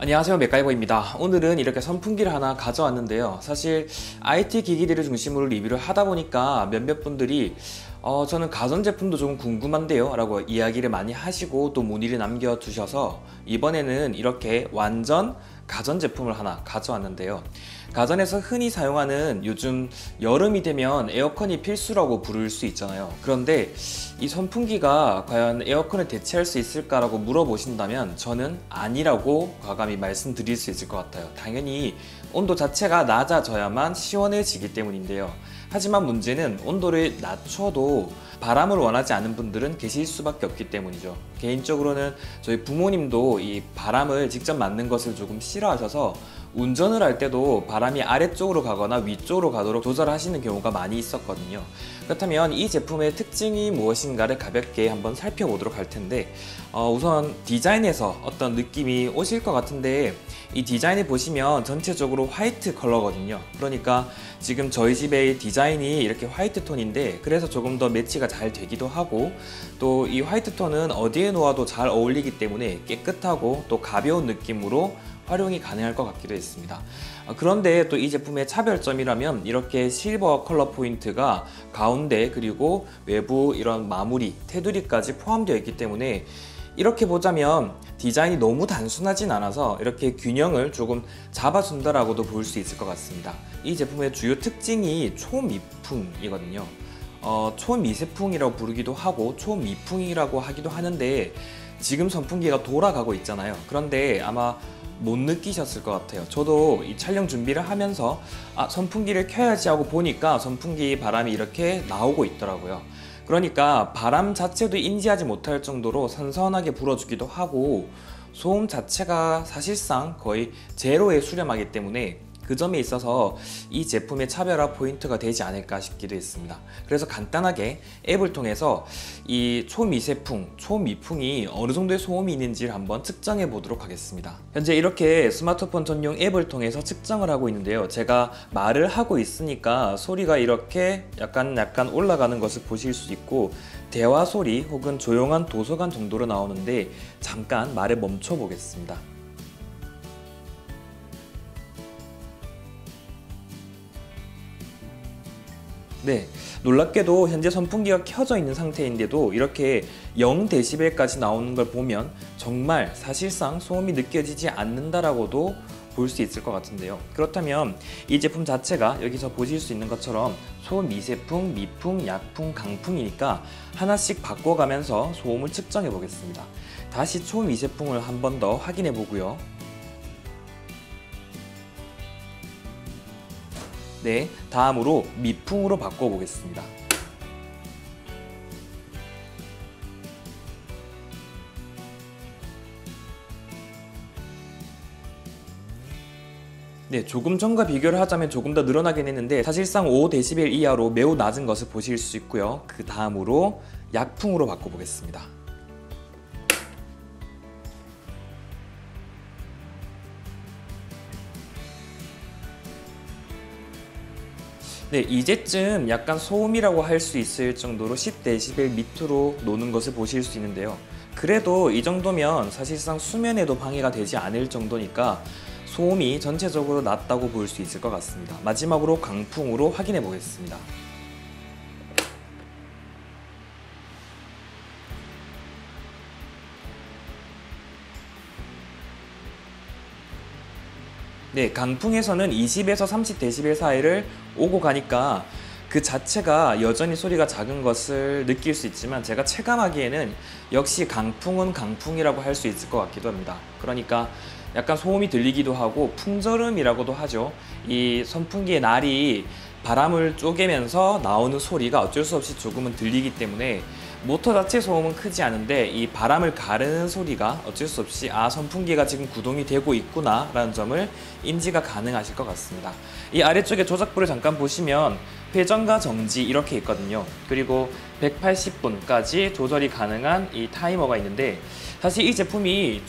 안녕하세요, 맥가이버입니다. 오늘은 이렇게 선풍기를 하나 가져왔는데요. 사실 IT 기기들을 중심으로 리뷰를 하다 보니까 몇몇 분들이 저는 가전제품도 좀 궁금한데요 라고 이야기를 많이 하시고 또 문의를 남겨주셔서 이번에는 이렇게 완전 가전제품을 하나 가져왔는데요. 가전에서 흔히 사용하는 요즘 여름이 되면 에어컨이 필수라고 부를 수 있잖아요. 그런데 이 선풍기가 과연 에어컨을 대체할 수 있을까라고 물어보신다면 저는 아니라고 과감히 말씀드릴 수 있을 것 같아요. 당연히 온도 자체가 낮아져야만 시원해지기 때문인데요. 하지만 문제는 온도를 낮춰도 바람을 원하지 않는 분들은 계실 수밖에 없기 때문이죠. 개인적으로는 저희 부모님도 이 바람을 직접 맞는 것을 조금 싫어하셔서 운전을 할 때도 바람이 아래쪽으로 가거나 위쪽으로 가도록 조절하시는 경우가 많이 있었거든요. 그렇다면 이 제품의 특징이 무엇인가를 가볍게 한번 살펴보도록 할 텐데 우선 디자인에서 어떤 느낌이 오실 것 같은데 이 디자인을 보시면 전체적으로 화이트 컬러거든요. 그러니까 지금 저희 집의 디자인이 이렇게 화이트 톤인데 그래서 조금 더 매치가 잘 되기도 하고 또 이 화이트 톤은 어디에 놓아도 잘 어울리기 때문에 깨끗하고 또 가벼운 느낌으로 활용이 가능할 것 같기도 했습니다. 그런데 또 이 제품의 차별점이라면 이렇게 실버 컬러 포인트가 가운데 그리고 외부 이런 마무리, 테두리까지 포함되어 있기 때문에 이렇게 보자면 디자인이 너무 단순하진 않아서 이렇게 균형을 조금 잡아준다라고도 볼 수 있을 것 같습니다. 이 제품의 주요 특징이 초미풍이거든요. 초미세풍이라고 부르기도 하고 초미풍이라고 하기도 하는데 지금 선풍기가 돌아가고 있잖아요. 그런데 아마 못 느끼셨을 것 같아요. 저도 이 촬영 준비를 하면서 선풍기를 켜야지 하고 보니까 선풍기 바람이 이렇게 나오고 있더라고요. 그러니까 바람 자체도 인지하지 못할 정도로 선선하게 불어주기도 하고 소음 자체가 사실상 거의 제로에 수렴하기 때문에 그 점에 있어서 이 제품의 차별화 포인트가 되지 않을까 싶기도 했습니다. 그래서 간단하게 앱을 통해서 이 초미세풍, 초미풍이 어느 정도의 소음이 있는지를 한번 측정해 보도록 하겠습니다. 현재 이렇게 스마트폰 전용 앱을 통해서 측정을 하고 있는데요. 제가 말을 하고 있으니까 소리가 이렇게 약간 올라가는 것을 보실 수 있고 대화 소리 혹은 조용한 도서관 정도로 나오는데 잠깐 말을 멈춰 보겠습니다. 네, 놀랍게도 현재 선풍기가 켜져 있는 상태인데도 이렇게 0dB까지 나오는 걸 보면 정말 사실상 소음이 느껴지지 않는다라고도 볼 수 있을 것 같은데요. 그렇다면 이 제품 자체가 여기서 보실 수 있는 것처럼 초미세풍, 미풍, 약풍, 강풍이니까 하나씩 바꿔가면서 소음을 측정해 보겠습니다. 다시 초미세풍을 한 번 더 확인해 보고요. 네, 다음으로 미풍으로 바꿔보겠습니다. 네, 조금 전과 비교를 하자면 조금 더 늘어나긴 했는데 사실상 5dB 이하로 매우 낮은 것을 보실 수 있고요. 그 다음으로 약풍으로 바꿔보겠습니다. 네, 이제쯤 약간 소음이라고 할 수 있을 정도로 10dB 밑으로 노는 것을 보실 수 있는데요. 그래도 이 정도면 사실상 수면에도 방해가 되지 않을 정도니까 소음이 전체적으로 낮다고 볼 수 있을 것 같습니다. 마지막으로 강풍으로 확인해 보겠습니다. 네, 강풍에서는 20에서 30dB 사이를 오고 가니까 그 자체가 여전히 소리가 작은 것을 느낄 수 있지만 제가 체감하기에는 역시 강풍은 강풍이라고 할 수 있을 것 같기도 합니다. 그러니까 약간 소음이 들리기도 하고 풍절음이라고도 하죠. 이 선풍기의 날이 바람을 쪼개면서 나오는 소리가 어쩔 수 없이 조금은 들리기 때문에 모터 자체 소음은 크지 않은데 이 바람을 가르는 소리가 어쩔 수 없이 선풍기가 지금 구동이 되고 있구나 라는 점을 인지가 가능하실 것 같습니다. 이 아래쪽에 조작부를 잠깐 보시면 회전과 정지 이렇게 있거든요. 그리고 180분까지 조절이 가능한 이 타이머가 있는데 사실 이 제품이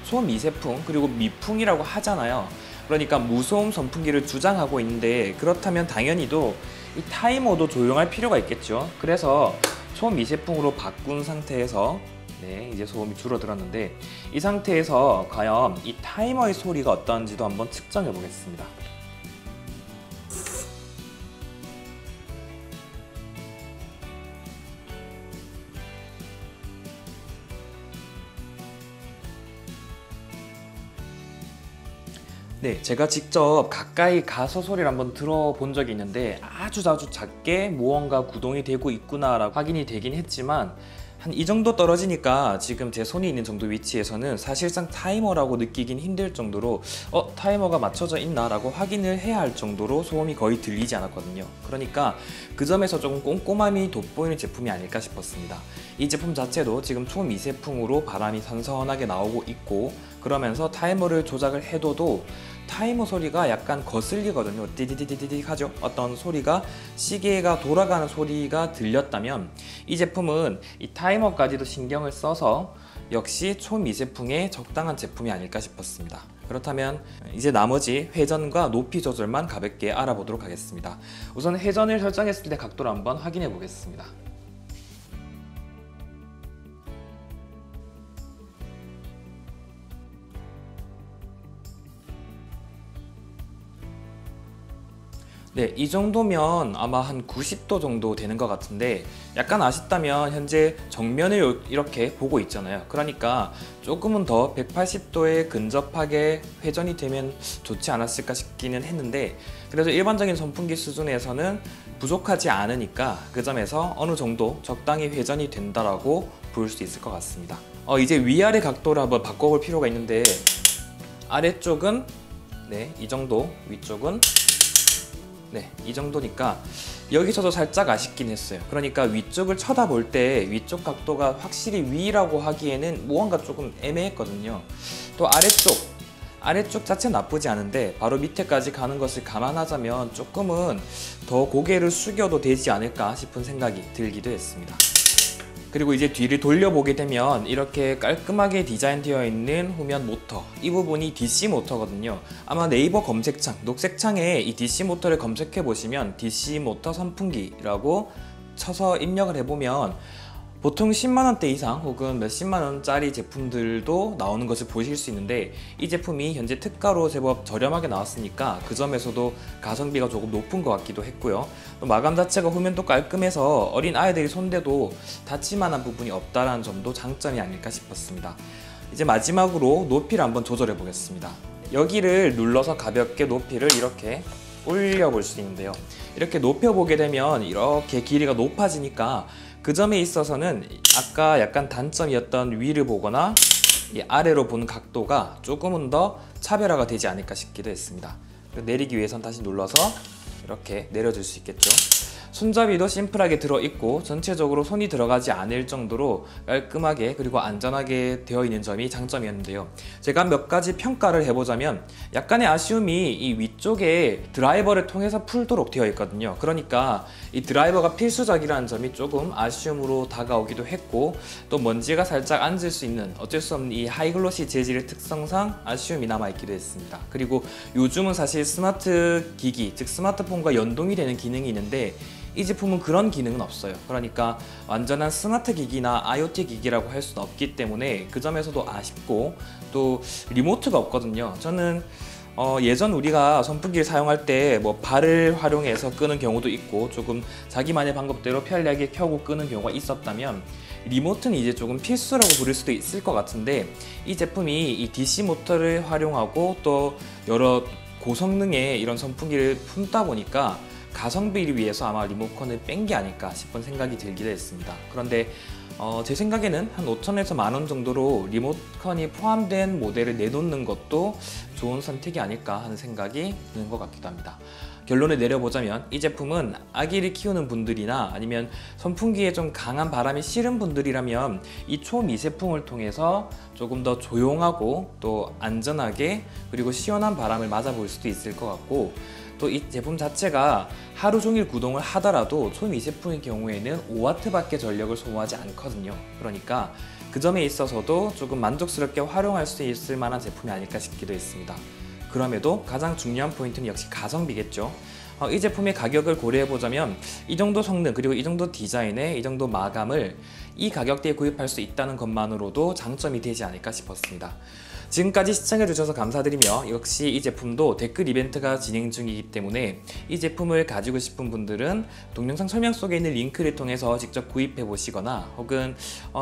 초미세풍 그리고 미풍이라고 하잖아요. 그러니까 무소음 선풍기를 주장하고 있는데 그렇다면 당연히도 이 타이머도 조용할 필요가 있겠죠. 그래서 초미세풍으로 바꾼 상태에서 네, 이제 소음이 줄어들었는데 이 상태에서 과연 이 타이머의 소리가 어떤지도 한번 측정해 보겠습니다. 네, 제가 직접 가까이 가서 소리를 한번 들어본 적이 있는데 아주 작게 무언가 구동이 되고 있구나라고 확인이 되긴 했지만 한 이 정도 떨어지니까 지금 제 손이 있는 정도 위치에서는 사실상 타이머라고 느끼긴 힘들 정도로 타이머가 맞춰져 있나 라고 확인을 해야 할 정도로 소음이 거의 들리지 않았거든요. 그러니까 그 점에서 조금 꼼꼼함이 돋보이는 제품이 아닐까 싶었습니다. 이 제품 자체도 지금 초미세풍으로 바람이 선선하게 나오고 있고, 그러면서 타이머를 조작을 해둬도 타이머 소리가 약간 거슬리거든요. 띠디디디디 하죠. 어떤 소리가, 시계가 돌아가는 소리가 들렸다면 이 제품은 이 타이머까지도 신경을 써서 역시 초미세풍에 적당한 제품이 아닐까 싶었습니다. 그렇다면 이제 나머지 회전과 높이 조절만 가볍게 알아보도록 하겠습니다. 우선 회전을 설정했을 때 각도를 한번 확인해 보겠습니다. 네, 이 정도면 아마 한 90도 정도 되는 것 같은데, 약간 아쉽다면 현재 정면을 이렇게 보고 있잖아요. 그러니까 조금은 더 180도에 근접하게 회전이 되면 좋지 않았을까 싶기는 했는데, 그래도 일반적인 선풍기 수준에서는 부족하지 않으니까 그 점에서 어느 정도 적당히 회전이 된다라고 볼 수 있을 것 같습니다. 이제 위아래 각도를 한번 바꿔볼 필요가 있는데, 아래쪽은 네, 이 정도, 위쪽은 네, 이 정도니까 여기서도 살짝 아쉽긴 했어요. 그러니까 위쪽을 쳐다볼 때 위쪽 각도가 확실히 위라고 하기에는 무언가 조금 애매했거든요. 또 아래쪽 자체 나쁘지 않은데 바로 밑에까지 가는 것을 감안하자면 조금은 더 고개를 숙여도 되지 않을까 싶은 생각이 들기도 했습니다. 그리고 이제 뒤를 돌려보게 되면 이렇게 깔끔하게 디자인되어 있는 후면 모터, 이 부분이 DC 모터거든요. 아마 네이버 검색창, 녹색창에 이 DC 모터를 검색해 보시면 DC 모터 선풍기라고 쳐서 입력을 해보면 보통 10만원대 이상 혹은 몇십만원짜리 제품들도 나오는 것을 보실 수 있는데, 이 제품이 현재 특가로 제법 저렴하게 나왔으니까 그 점에서도 가성비가 조금 높은 것 같기도 했고요. 또 마감 자체가 후면도 깔끔해서 어린 아이들이 손대도 다칠만한 부분이 없다는 점도 장점이 아닐까 싶었습니다. 이제 마지막으로 높이를 한번 조절해 보겠습니다. 여기를 눌러서 가볍게 높이를 이렇게 올려볼 수 있는데요. 이렇게 높여보게 되면 이렇게 길이가 높아지니까 그 점에 있어서는 아까 약간 단점이었던 위를 보거나 이 아래로 보는 각도가 조금은 더 차별화가 되지 않을까 싶기도 했습니다. 내리기 위해선 다시 눌러서 이렇게 내려줄 수 있겠죠. 손잡이도 심플하게 들어있고 전체적으로 손이 들어가지 않을 정도로 깔끔하게 그리고 안전하게 되어 있는 점이 장점이었는데요. 제가 몇 가지 평가를 해보자면 약간의 아쉬움이 이 위쪽에 드라이버를 통해서 풀도록 되어 있거든요. 그러니까 이 드라이버가 필수적이라는 점이 조금 아쉬움으로 다가오기도 했고, 또 먼지가 살짝 앉을 수 있는 어쩔 수 없는 이 하이글로시 재질의 특성상 아쉬움이 남아있기도 했습니다. 그리고 요즘은 사실 스마트 기기, 즉 스마트폰과 연동이 되는 기능이 있는데 이 제품은 그런 기능은 없어요. 그러니까 완전한 스마트 기기나 IoT 기기라고 할 수는 없기 때문에 그 점에서도 아쉽고, 또 리모트가 없거든요. 저는 예전 우리가 선풍기를 사용할 때 뭐 발을 활용해서 끄는 경우도 있고 조금 자기만의 방법대로 편리하게 켜고 끄는 경우가 있었다면, 리모트는 이제 조금 필수라고 부를 수도 있을 것 같은데, 이 제품이 이 DC 모터를 활용하고 또 여러 고성능의 이런 선풍기를 품다 보니까 가성비를 위해서 아마 리모컨을 뺀 게 아닐까 싶은 생각이 들기도 했습니다. 그런데 제 생각에는 한 5천에서 만원 정도로 리모컨이 포함된 모델을 내놓는 것도 좋은 선택이 아닐까 하는 생각이 드는 것 같기도 합니다. 결론을 내려보자면 이 제품은 아기를 키우는 분들이나 아니면 선풍기에 좀 강한 바람이 싫은 분들이라면 이 초미세풍을 통해서 조금 더 조용하고 또 안전하게 그리고 시원한 바람을 맞아볼 수도 있을 것 같고, 또 이 제품 자체가 하루 종일 구동을 하더라도 초미세풍의 경우에는 5W밖에 전력을 소모하지 않거든요. 그러니까 그 점에 있어서도 조금 만족스럽게 활용할 수 있을 만한 제품이 아닐까 싶기도 했습니다. 그럼에도 가장 중요한 포인트는 역시 가성비겠죠. 이 제품의 가격을 고려해보자면 이 정도 성능 그리고 이 정도 디자인에 이 정도 마감을 이 가격대에 구입할 수 있다는 것만으로도 장점이 되지 않을까 싶었습니다. 지금까지 시청해주셔서 감사드리며 역시 이 제품도 댓글 이벤트가 진행 중이기 때문에 이 제품을 가지고 싶은 분들은 동영상 설명 속에 있는 링크를 통해서 직접 구입해 보시거나 혹은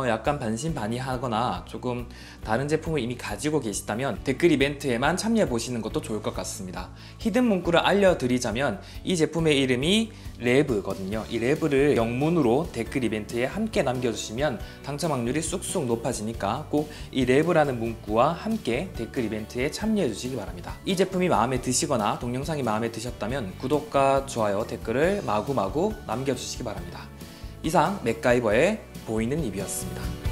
약간 반신반의하거나 조금 다른 제품을 이미 가지고 계시다면 댓글 이벤트에만 참여해 보시는 것도 좋을 것 같습니다. 히든 문구를 알려드리자면 이 제품의 이름이 레브거든요. 이 레브를 영문으로 댓글 이벤트에 함께 남겨주시면 당첨 확률이 쑥쑥 높아지니까 꼭 이 레브라는 문구와 함께 댓글 이벤트에 참여해 주시기 바랍니다. 이 제품이 마음에 드시거나 동영상이 마음에 드셨다면 구독과 좋아요, 댓글을 마구마구 남겨주시기 바랍니다. 이상 맥가이버의 보이는 리뷰였습니다.